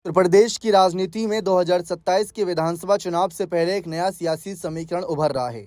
उत्तर प्रदेश की राजनीति में 2027 के विधानसभा चुनाव से पहले एक नया सियासी समीकरण उभर रहा है।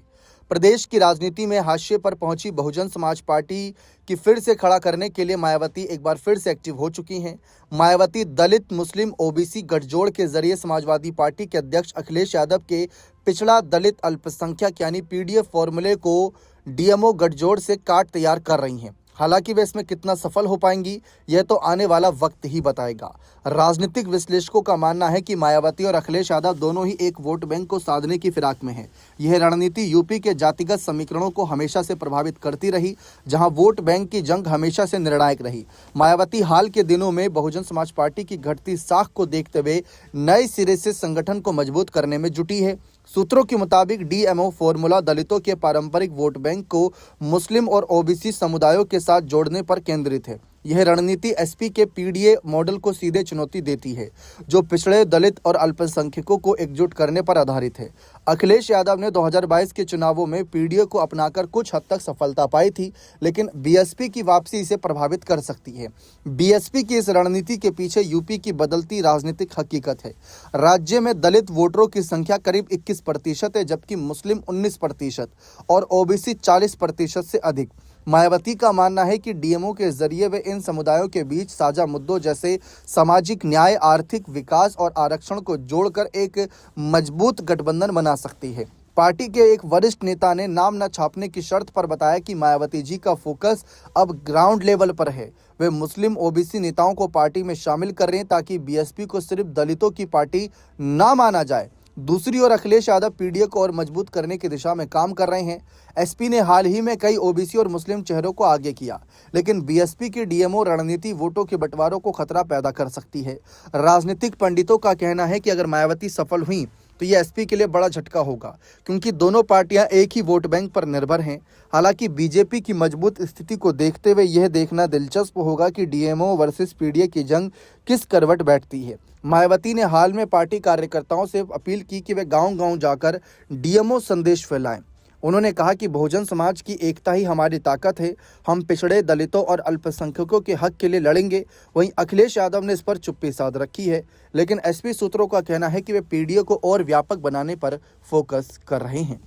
प्रदेश की राजनीति में हाशिए पर पहुंची बहुजन समाज पार्टी की फिर से खड़ा करने के लिए मायावती एक बार फिर से एक्टिव हो चुकी हैं। मायावती दलित मुस्लिम ओबीसी गठजोड़ के जरिए समाजवादी पार्टी के अध्यक्ष अखिलेश यादव के पिछड़ा दलित अल्पसंख्यक यानी पीडीएफ फॉर्मूले को डीएमओ गठजोड़ से काट तैयार कर रही हैं। हालांकि वे इसमें कितना सफल हो पाएंगी, यह तो आने वाला वक्त ही बताएगा। राजनीतिक विश्लेषकों का मानना है कि मायावती और अखिलेश यादव दोनों ही एक वोट बैंक को साधने की फिराक में हैं। यह रणनीति यूपी के जातिगत समीकरणों को हमेशा से प्रभावित करती रही, जहां वोट बैंक की जंग हमेशा से निर्णायक रही। मायावती हाल के दिनों में बहुजन समाज पार्टी की घटती साख को देखते हुए नए सिरे से संगठन को मजबूत करने में जुटी है। सूत्रों के मुताबिक डीएमओ फॉर्मूला दलितों के पारंपरिक वोट बैंक को मुस्लिम और ओबीसी समुदायों के साथ जोड़ने पर केंद्रित है। यह रणनीति एसपी के पीडीए मॉडल को सीधे चुनौती देती है, जो पिछड़े दलित और अल्पसंख्यकों को एकजुट करने पर आधारित है। अखिलेश यादव ने 2022 के चुनावों में पीडीए को अपनाकर कुछ हद तक सफलता पाई थी, लेकिन बीएसपी की वापसी इसे प्रभावित कर सकती है। बीएसपी की इस रणनीति के पीछे यूपी की बदलती राजनीतिक हकीकत है। राज्य में दलित वोटरों की संख्या करीब 21% है, जबकि मुस्लिम 19% और ओबीसी 40% से अधिक। मायावती का मानना है कि डीएमओ के जरिए वे इन समुदायों के बीच साझा मुद्दों जैसे सामाजिक न्याय, आर्थिक विकास और आरक्षण को जोड़कर एक मजबूत गठबंधन बना सकती है। पार्टी के एक वरिष्ठ नेता ने नाम न छापने की शर्त पर बताया कि मायावती जी का फोकस अब ग्राउंड लेवल पर है। वे मुस्लिम ओबीसी नेताओं को पार्टी में शामिल कर रहे हैं ताकि बीएसपी को सिर्फ दलितों की पार्टी ना माना जाए। दूसरी ओर अखिलेश यादव पीडीए को और मजबूत करने की दिशा में काम कर रहे हैं। एसपी ने हाल ही में कई ओबीसी और मुस्लिम चेहरों को आगे किया, लेकिन बीएसपी की डीएमओ रणनीति वोटों के बंटवारों को खतरा पैदा कर सकती है। राजनीतिक पंडितों का कहना है कि अगर मायावती सफल हुई तो यह एसपी के लिए बड़ा झटका होगा, क्योंकि दोनों पार्टियां एक ही वोट बैंक पर निर्भर हैं। हालांकि बीजेपी की मजबूत स्थिति को देखते हुए यह देखना दिलचस्प होगा कि डीएमओ वर्सेस पीडीए की जंग किस करवट बैठती है। मायावती ने हाल में पार्टी कार्यकर्ताओं से अपील की कि वे गांव-गांव जाकर डीएमओ संदेश फैलाएं। उन्होंने कहा कि बहुजन समाज की एकता ही हमारी ताकत है। हम पिछड़े दलितों और अल्पसंख्यकों के हक के लिए लड़ेंगे। वहीं अखिलेश यादव ने इस पर चुप्पी साध रखी है, लेकिन एसपी सूत्रों का कहना है कि वे पीडीए को और व्यापक बनाने पर फोकस कर रहे हैं।